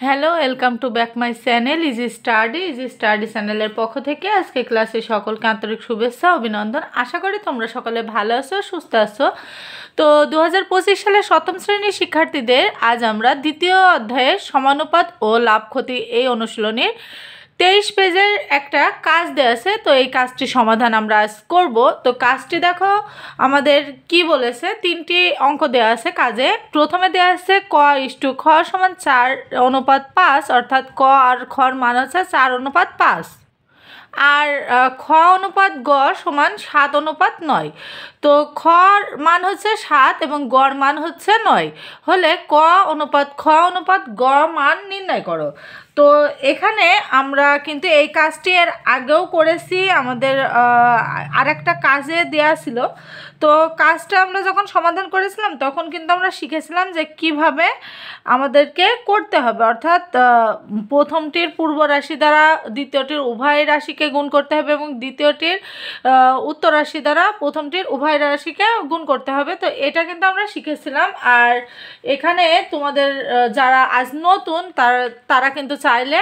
Hello, welcome to back my channel easy study চ্যানেলের পক্ষ থেকে আজকে ক্লাসে সকলকে আন্তরিক শুভেচ্ছা অভিনন্দন। আশা করি তোমরা সকলে ভালো আছো, সুস্থ আছো। তো 2025 সালের 7ম শ্রেণীর শিক্ষার্থীদের আজ আমরা দ্বিতীয় অধ্যায়ের সমানুপাত ও লাভ ক্ষতি এই অনুশীলনীর 23 পেজের একটা কাজ দেওয়া আছে। তো এই কাজটি সমাধান আমরা আজ করব। তো কাজটি দেখো আমাদের কি বলেছে, 3টি অঙ্ক দেওয়া আছে কাজে। প্রথমে দেওয়া আছে ক/খ সমান 4:5, অর্থাৎ ক আর খর মান হচ্ছে 4:5, আর খ অনুপাত গ সমান 7:9। তো খর মান হচ্ছে 7 এবং গড় মান হচ্ছে 9 হলে ক অনুপাত খ অনুপাত গ মান নির্ণয় করো। তো এখানে আমরা কিন্তু এই কাজটি এর আগেও করেছি, আমাদের আরেকটা কাজে দেয়া ছিল। তো কাজটা আমরা যখন সমাধান করেছিলাম তখন কিন্তু আমরা শিখেছিলাম যে কিভাবে আমাদেরকে করতে হবে, অর্থাৎ প্রথমটির পূর্ব রাশি দ্বারা দ্বিতীয়টির উভয় রাশিকে গুণ করতে হবে এবং দ্বিতীয়টির উত্তর রাশি দ্বারা প্রথমটির উভয় রাশিকে গুণ করতে হবে। তো এটা কিন্তু আমরা শিখেছিলাম। আর এখানে তোমাদের যারা আজ নতুন তারা কিন্তু চাইলে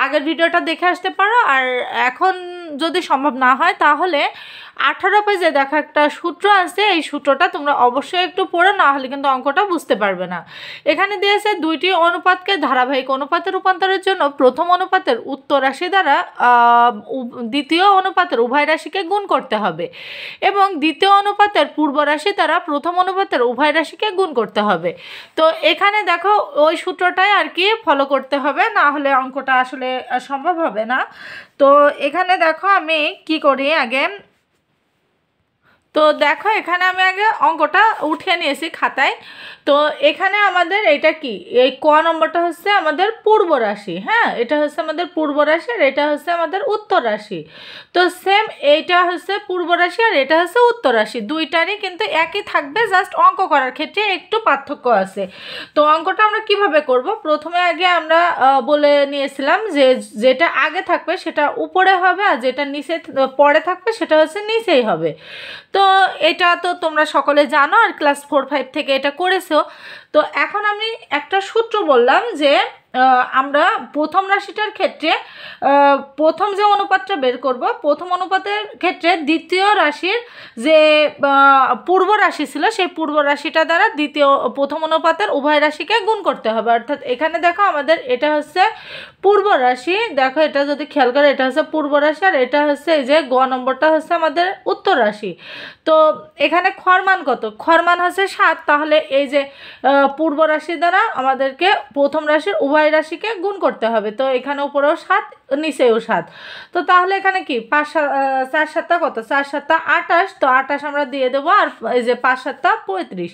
আগের ভিডিওটা দেখে আসতে পারো। আর এখন যদি সম্ভব না হয় তাহলে 18 পেজে দেখা একটা সূত্র আছে, এই সূত্রটা তোমরা অবশ্যই একটু পড়ো, না হলে কিন্তু অঙ্কটা বুঝতে পারবে না। এখানে দিয়েছে দুইটি অনুপাতকে ধারাবাহিক অনুপাতে রূপান্তরের জন্য প্রথম অনুপাতের উত্তর রাশি দ্বারা দ্বিতীয় অনুপাতের উভয় রাশিকে গুণ করতে হবে এবং দ্বিতীয় অনুপাতের পূর্ব রাশি দ্বারা প্রথম অনুপাতের উভয় রাশিকে গুণ করতে হবে। তো এখানে দেখো ওই সূত্রটাই আর কি ফলো করতে হবে, না হলে অঙ্কটা আসলে সম্ভব হবে না। তো এখানে দেখো আমি কি করি আগে, তো দেখো এখানে আমি আগে অঙ্কটা উঠিয়ে নিয়েছি খাতায়। তো এখানে আমাদের এটা কি, এই ক নম্বরটা হচ্ছে আমাদের পূর্ব রাশি, হ্যাঁ এটা হচ্ছে আমাদের পূর্ব রাশি আর এটা হচ্ছে আমাদের উত্তর রাশি। তো সেম এইটা হচ্ছে পূর্ব রাশি আর এটা হচ্ছে উত্তর রাশি, দুইটারই কিন্তু একই থাকবে, জাস্ট অঙ্ক করার ক্ষেত্রে একটু পার্থক্য আছে। তো অঙ্কটা আমরা কিভাবে করব, প্রথমে আগে আমরা বলে নিয়েছিলাম যে যেটা আগে থাকবে সেটা উপরে হবে আর যেটা নিচে পরে থাকবে সেটা হচ্ছে নিচেই হবে। তো এটা তো তোমরা সকলে জানো আর ক্লাস 4-5 থেকে এটা করেছো। তো এখন আমি একটা সূত্র বললাম যে আমরা প্রথম রাশিটার ক্ষেত্রে প্রথম যে অনুপাতটা বের করব, প্রথম অনুপাতের ক্ষেত্রে দ্বিতীয় রাশির যে পূর্ব রাশি ছিল সেই পূর্ব রাশিটা দ্বারা প্রথম অনুপাতের উভয় রাশিকে গুণ করতে হবে। অর্থাৎ এখানে দেখো আমাদের এটা হচ্ছে পূর্ব রাশি, দেখো এটা যদি খেয়াল করে এটা হচ্ছে পূর্ব রাশি আর এটা হচ্ছে এই যে গ নম্বরটা হচ্ছে আমাদের উত্তর রাশি। তো এখানে খর মান কত, খর মান হচ্ছে 7, তাহলে এই যে পূর্ব রাশি দ্বারা আমাদেরকে প্রথম রাশির উভয় রাশিকে গুণ করতে হবে। তো এখানে উপরেও 7 নিচেও 7। তো তাহলে এখানে কি 4 কত, 4 28, তো 28 আমরা দিয়ে দেবো আর এই যে 5 35,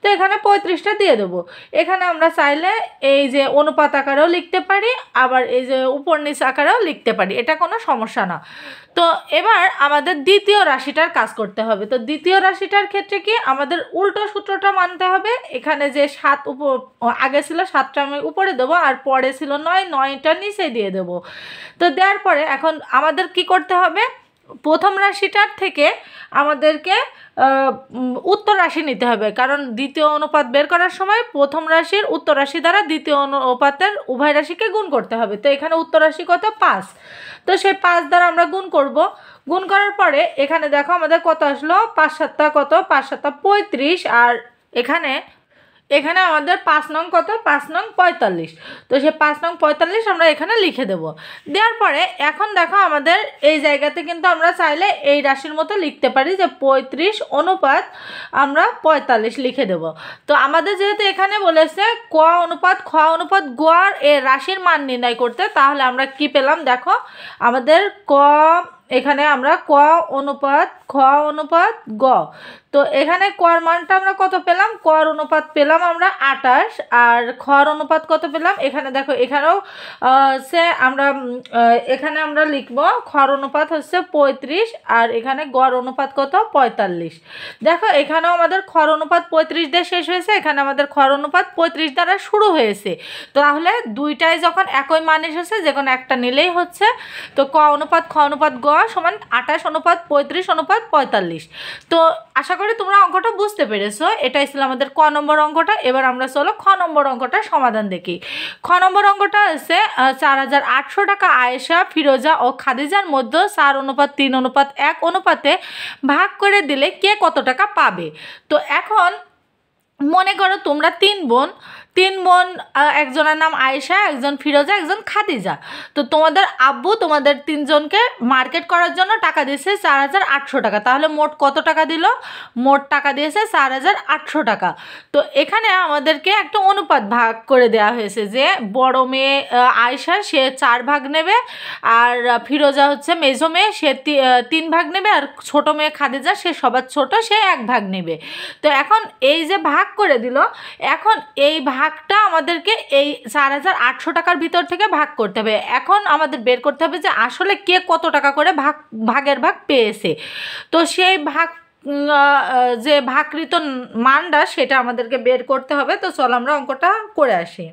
তো এখানে 35টা দিয়ে দেবো। এখানে আমরা চাইলে এই যে অনুপাত আকারেও লিখতে পারি, আবার এই যে উপর নিচ আকারেও লিখতে পারি, এটা কোনো সমস্যা না। তো এবার আমাদের দ্বিতীয় রাশিটার কাজ করতে হবে। তো দ্বিতীয় রাশিটার ক্ষেত্রে কি আমাদের উল্টো সূত্রটা মানতে হবে। এখানে যে 7 আগে ছিল 7টা আমি উপরে দেবো আর পরে ছিল 9টা নিচে দিয়ে দেবো। তো দেওয়ার পরে এখন আমাদের কি করতে হবে, প্রথম রাশিটার থেকে আমাদেরকে উত্তর রাশি নিতে হবে, কারণ দ্বিতীয় অনুপাত বের করার সময় প্রথম রাশির উত্তর রাশি দ্বারা দ্বিতীয় অনুপাতের উভয় রাশিকে গুণ করতে হবে। তো এখানে উত্তর রাশি কত, 5, তো সেই 5 দ্বারা আমরা গুণ করব। গুণ করার পরে এখানে দেখো আমাদের কত আসলো, 5 7 কত, 5 7 35, আর এখানে আমাদের 5 নং কত, 5 নং 45। তো সেই 5 নং 45 আমরা এখানে লিখে দেব। দেওয়ার পরে এখন দেখো আমাদের এই জায়গাতে কিন্তু আমরা চাইলে এই রাশির মতো লিখতে পারি যে 35 অনুপাত আমরা 45 লিখে দেব। তো আমাদের যেহেতু এখানে বলেছে ক অনুপাত খ অনুপাত গ এর রাশির মান নির্ণয় করতে, তাহলে আমরা কি পেলাম দেখো, আমাদের এখানে আমরা ক অনুপাত খ অনুপাত গ, তো এখানে কর মানটা আমরা কত পেলাম, কর অনুপাত পেলাম আমরা 28, আর খর অনুপাত কত পেলাম, এখানে দেখো এখানেও আমরা এখানে আমরা লিখব খর অনুপাত হচ্ছে 35 আর এখানে গড় অনুপাত কত, 45। দেখো এখানেও আমাদের খর অনুপাত 35 দিয়ে শেষ হয়েছে, এখানে আমাদের খর অনুপাত 35 দ্বারা শুরু হয়েছে। তাহলে দুইটাই যখন একই মান এসেছে, যে কোনো একটা নিলেই হচ্ছে। তো ক অনুপাত খ অনুপাত গ সমান 28 অনুপাত 35 অনুপাত 45। তো আশা করি করি তোমরা অঙ্কটা বুঝতে পেরেছো। এটাই ছিল আমাদের ক নম্বর অঙ্কটা। এবার আমরা চলো খ নম্বর অঙ্কটার সমাধান দেখি। খ নম্বর অঙ্কটা আছে 4,800 টাকা আয়েশা, ফিরোজা ও খাদিজার মধ্যে 4:3:1 অনুপাতে ভাগ করে দিলে কে কত টাকা পাবে। তো এখন মনে করো তোমরা তিন বোন, একজনের নাম আয়েশা, একজন ফিরোজা, একজন খাদিজা। তো তোমাদের আব্বু তোমাদের তিনজনকে মার্কেট করার জন্য টাকা দিয়েছে 4,800 টাকা। তাহলে মোট কত টাকা দিল? মোট টাকা দিয়েছে 4,800 টাকা। তো এখানে আমাদেরকে একটা অনুপাত ভাগ করে দেওয়া হয়েছে যে বড় মেয়ে আয়েশা সে 4 ভাগ নেবে, আর ফিরোজা হচ্ছে মেজো মেয়ে, সে 3 ভাগ নেবে, আর ছোট মেয়ে খাদিজা সে সবার ছোট, সে 1 ভাগ নেবে। তো এখন এই যে ভাগ করে দিল, এখন এই ভাগটা আমাদেরকে এই 4,800 টাকার ভিতর থেকে ভাগ করতে হবে। এখন আমাদের বের করতে হবে যে আসলে কে কত টাকা করে ভাগের ভাগ পেয়েছে। তো সেই যে ভাগকৃত মানটা সেটা আমাদেরকে বের করতে হবে। তো চলো আমরা অঙ্কটা করে আসি।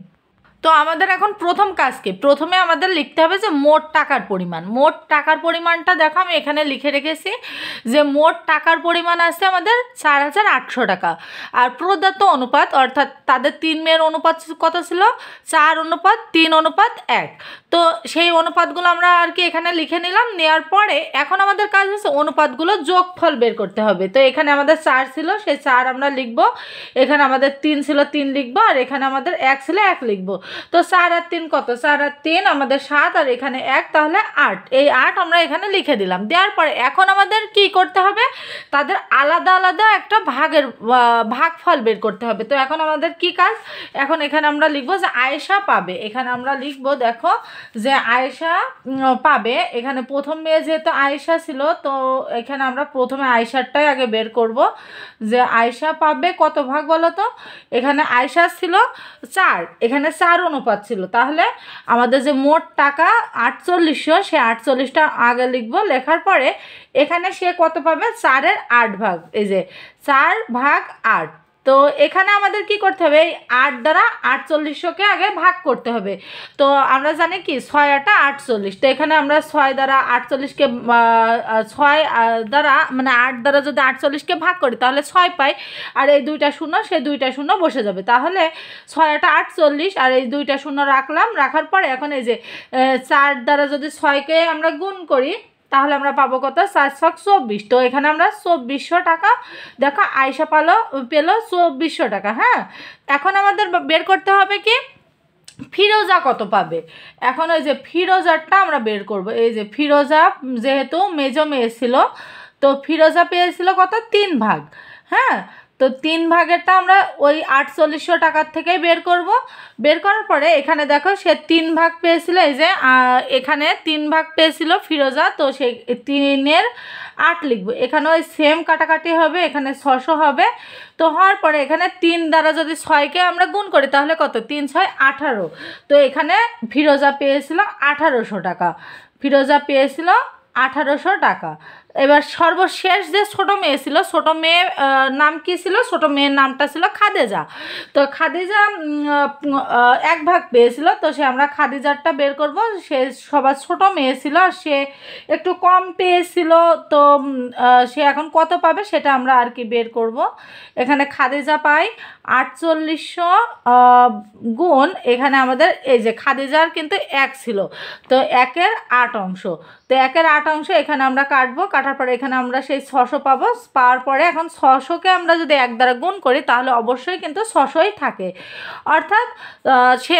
তো আমাদের এখন প্রথম কাজ কি? প্রথমে আমাদের লিখতে হবে যে মোট টাকার পরিমাণ। মোট টাকার পরিমাণটা দেখো আমি এখানে লিখে রেখেছি যে মোট টাকার পরিমাণ আছে আমাদের 4,800 টাকা। আর প্রদত্ত অনুপাত অর্থাৎ তাদের 3 মেয়ের অনুপাত কত ছিল? 4:3:1। তো সেই অনুপাতগুলো আমরা আর কি এখানে লিখে নিলাম। নেওয়ার পরে এখন আমাদের কাজ হচ্ছে অনুপাতগুলো যোগফল বের করতে হবে। তো এখানে আমাদের 4 ছিল, সেই 4 আমরা লিখব। এখানে আমাদের 3 ছিল, 3 লিখবো। আর এখানে আমাদের 1 ছিল, 1 লিখবো। তো 4 আর 3 কত? 4 আর 3 আমাদের 7, আর এখানে 1, তাহলে 8। এই 8 আমরা এখানে লিখে দিলাম। দেওয়ার পরে এখন আমাদের কি করতে হবে? তাদের আলাদা আলাদা একটা ভাগফল বের করতে হবে। তো এখন আমাদের কি কাজ? এখন এখানে আমরা লিখবো যে আয়েশা পাবে। এখানে আমরা লিখবো দেখো যে আয়েশা পাবে। এখানে প্রথম মেয়ে যেহেতু আয়েশা ছিল, তো এখানে আমরা প্রথমে আয়েশারটাই আগে বের করব যে আয়েশা পাবে কত ভাগ বলো তো। এখানে আয়েশা ছিল 4, এখানে 4 অনুপাত ছিল। তাহলে আমাদের যে মোট টাকা 4800, সে 48টা আগে লিখবো। লেখার পরে এখানে সে কত পাবে? 4-এর 8 ভাগ। এই যে 4 ভাগ 8। তো এখানে আমাদের কি করতে হবে? এই 8 দ্বারা 4800কে আগে ভাগ করতে হবে। তো আমরা জানি কি 6-8 48। তো এখানে আমরা 6 দ্বারা 48কে 6 দ্বারা মানে 8 দ্বারা যদি 48কে ভাগ করি তাহলে 6 পাই। আর এই 2টা শূন্য, সেই 2টা শূন্য বসে যাবে। তাহলে 6-8 48, আর এই 2টা শূন্য রাখলাম। রাখার পরে এখন এই যে 4 দ্বারা যদি 6কে আমরা গুণ করি তাহলে আমরা পাবো কত? 4-6-24। তো এখানে আমরা 2400 টাকা দেখো আয়েশা পেলো 2400 টাকা। হ্যাঁ, এখন আমাদের বের করতে হবে কি ফিরোজা কত পাবে। এখন ওই যে ফিরোজারটা আমরা বের করব। এই যে ফিরোজা যেহেতু মেজো মেয়ে ছিল, তো ফিরোজা পেয়েছিল কত? 3 ভাগ। হ্যাঁ, তো 3 ভাগেরটা আমরা ওই 4800 টাকার থেকেই বের করব। বের করার পরে এখানে দেখো সে 3 ভাগ পেয়েছিল। এই যে এখানে 3 ভাগ পেয়েছিল ফিরোজা, তো সেই 3-এর 8 লিখবো। এখানে ওই সেম কাটাকাটি হবে, এখানে 600 হবে। তো হওয়ার পরে এখানে 3 দ্বারা যদি 6কে আমরা গুণ করি তাহলে কত? 3-6 18। তো এখানে ফিরোজা পেয়েছিল 1800 টাকা। ফিরোজা পেয়েছিল 1800 টাকা। এবার সর্বশেষ যে ছোট মেয়ে ছিল, ছোট মেয়ে নাম কি ছিল? ছোট মেয়ের নামটা ছিল খাদিজা। তো খাদিজা 1 ভাগ পেয়েছিল। তো সে আমরা খাদিজারটা বের করব। সে সবার ছোট মেয়ে ছিল, আর সে একটু কম পেয়েছিল। তো সে এখন কত পাবে সেটা আমরা আর কি বের করব। এখানে খাদিজা পাই 4800 গুণ এখানে আমাদের এই যে খাদিজার কিন্তু 1 ছিল, তো 1-এর 8 অংশ। তো 1-এর 8 অংশ এখানে আমরা কাটবো। কাটার পরে এখানে আমরা সেই 600 পাবো। পাওয়ার পরে এখন 600কে আমরা যদি 1 দ্বারা গুণ করি তাহলে অবশ্যই কিন্তু 600ই থাকে। অর্থাৎ সে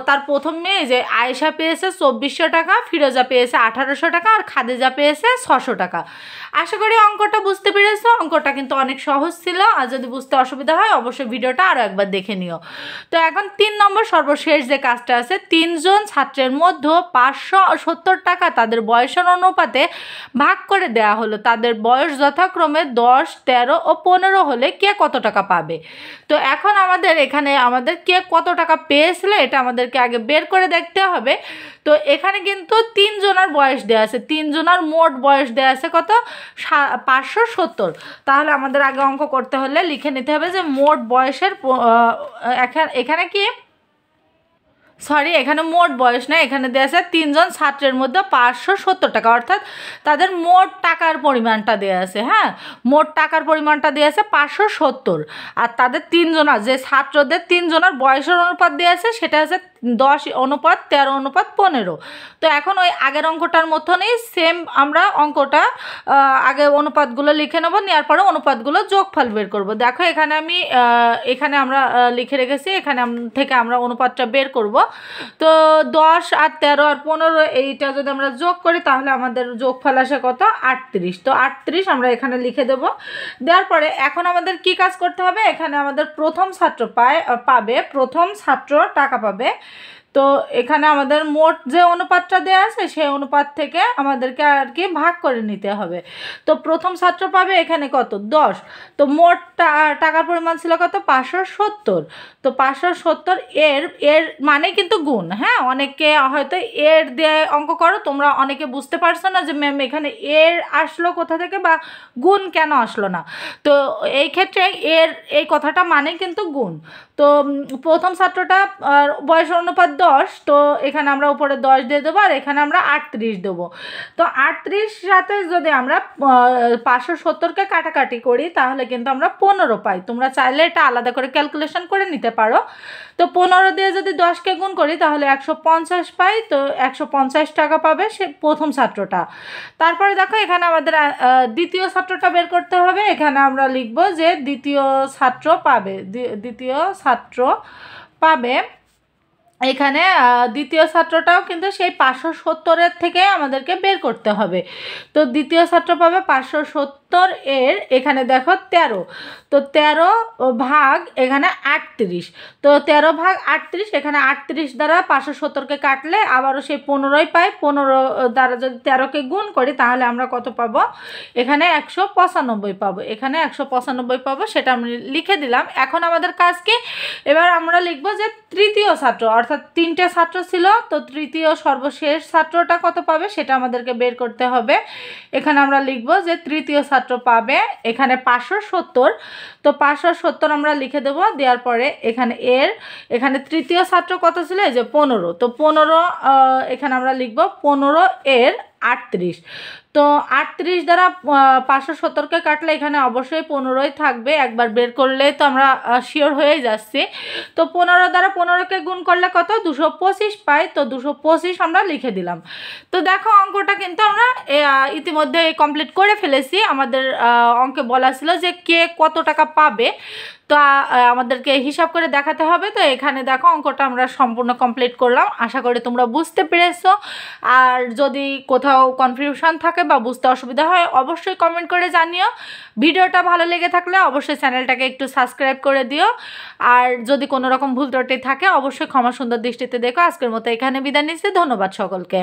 তার প্রথম মেয়ে যে আয়েশা পেয়েছে 2400 টাকা, ফিরোজা পেয়েছে 1800 টাকা, আর খাদিজা পেয়েছে 600 টাকা। আশা করি অঙ্কটা বুঝতে পেরেছো। অঙ্কটা কিন্তু অনেক সহজ ছিল। আর যদি বুঝতে অসুবিধা হয় অবশ্যই ভিডিওটা আরও একবার দেখে নিও। তো এখন 3 নম্বর সর্বশেষ যে কাজটা আছে, 3 জন ছাত্রের মধ্যে 570 টাকা তাদের বয়সের অনুপাতে ভাগ করে দেওয়া হলো। তাদের বয়স যথাক্রমে 10, 13 ও 15 হলে কে কত টাকা পাবে। তো এখন আমাদের এখানে আমাদের কে কত টাকা পেয়েছিল এটা আমাদেরকে আগে বের করে দেখতে হবে। তো এখানে কিন্তু 3 জনের বয়স দেওয়া আছে। 3 জনের মোট বয়স দেওয়া আছে কত? 570। তাহলে আমাদের আগে অঙ্ক করতে হলে লিখে নিতে হবে যে মোট বয়সের এখানে কি সরি, এখানে মোট বয়স না, এখানে দেওয়া আছে 3 জন ছাত্রের মধ্যে 570 টাকা, অর্থাৎ তাদের মোট টাকার পরিমাণটা দেওয়া আছে। হ্যাঁ, মোট টাকার পরিমাণটা দেওয়া আছে 570, আর তাদের 3 জনের যে ছাত্রদের 3 জনের বয়সের অনুপাত দেওয়া আছে সেটা হচ্ছে 10:13:15। তো এখন ওই আগের অঙ্কটার মতনই সেম আমরা অঙ্কটা আগে অনুপাতগুলো লিখে নেব, নেওয়ার পরে অনুপাতগুলো যোগফল বের করব। দেখো এখানে আমি এখানে আমরা লিখে রেখেছি, এখানে থেকে আমরা অনুপাতটা বের করব। তো 10 আর 13 আর 15 এইটা যদি আমরা যোগ করি তাহলে আমাদের যোগফল আসে কত? 38। তো 38 আমরা এখানে লিখে দেব। দেওয়ার পরে এখন আমাদের কি কাজ করতে হবে? এখানে আমাদের প্রথম ছাত্র পাবে, প্রথম ছাত্র টাকা পাবে। তো এখানে আমাদের মোট যে অনুপাতটা দেওয়া আছে সেই অনুপাত থেকে আমাদেরকে আর কি ভাগ করে নিতে হবে। তো প্রথম ছাত্র পাবে এখানে কত? 10। তো মোট টাকার পরিমাণ ছিল কত? 570। তো 570 এর মানে কিন্তু গুণ। হ্যাঁ, অনেকে হয়তো এর দিয়ে অঙ্ক করো, তোমরা অনেকে বুঝতে পারছো না যে ম্যাম এখানে এর আসলো কোথা থেকে বা গুণ কেন আসলো না। তো এই ক্ষেত্রে এই কথাটা মানে কিন্তু গুণ। তো প্রথম ছাত্রটা বয়স অনুপাত 10, তো এখানে আমরা উপরে 10 দিয়ে দেবো, আর এখানে আমরা 38 দেবো। তো 38 সাথে যদি আমরা 570কে কাটাকাটি করি তাহলে কিন্তু আমরা 15 পাই। তোমরা চাইলে এটা আলাদা করে ক্যালকুলেশন করে নিতে পারো। তো 15 দিয়ে যদি 10কে গুণ করি তাহলে 150 পাই। তো 150 টাকা পাবে সে প্রথম ছাত্রটা। তারপরে দেখো এখানে আমাদের দ্বিতীয় ছাত্রটা বের করতে হবে। এখানে আমরা লিখব যে দ্বিতীয় ছাত্র পাবে এখানে দ্বিতীয় ছাত্রটাও কিন্তু সেই 570 থেকে আমাদেরকে বের করতে হবে। তো দ্বিতীয় ছাত্র পাবে 570 এর এখানে দেখো 13। তো 13 ভাগ এখানে 38। তো 13 ভাগ 38, এখানে 38 দ্বারা 570কে কাটলে আবারও সেই 15ই পাই। 15 দ্বারা যদি 13কে গুণ করি তাহলে আমরা কত পাবো? এখানে 195 পাবো। এখানে 195 পাবো, সেটা আমি লিখে দিলাম। এখন আমাদের কাজ কি? এবার আমরা লিখবো যে তৃতীয় ছাত্র, অর্থাৎ 3টে ছাত্র ছিল, তো তৃতীয় সর্বশেষ ছাত্রটা কত পাবে সেটা আমাদেরকে বের করতে হবে। এখানে আমরা লিখব যে তৃতীয় ছাত্র পাবে এখানে 570। তো 570 আমরা লিখে দেব। দেওয়ার পরে এখানে তৃতীয় ছাত্র কত ছিল? এই যে 15। তো 15 এখানে আমরা লিখব 15 এর 38। তো 38 দ্বারা 570কে কাটলে এখানে অবশ্যই 15ই থাকবে। একবার বের করলে তো আমরা শিওর হয়েই যাচ্ছি। তো 15 দ্বারা 15কে গুণ করলে কত? 225 পাই। তো 225 আমরা লিখে দিলাম। তো দেখো অঙ্কটা কিন্তু আমরা ইতিমধ্যে কমপ্লিট করে ফেলেছি। আমাদের অঙ্কে বলা ছিল যে কে কত টাকা পাবে, তো আমাদেরকে হিসাব করে দেখাতে হবে। তো এখানে দেখো অঙ্কটা আমরা সম্পূর্ণ কমপ্লিট করলাম। আশা করি তোমরা বুঝতে পেরেছো। আর যদি কোথাও কনফিউশন থাকে বা বুঝতে অসুবিধা হয় অবশ্যই কমেন্ট করে জানিও। ভিডিওটা ভালো লেগে থাকলে অবশ্যই চ্যানেলটাকে একটু সাবস্ক্রাইব করে দিও। আর যদি কোনো রকম ভুল ত্রুটি থাকে অবশ্যই ক্ষমা সুন্দর দৃষ্টিতে দেখো। আজকের মতো এখানে বিদায় নিচ্ছি। ধন্যবাদ সকলকে।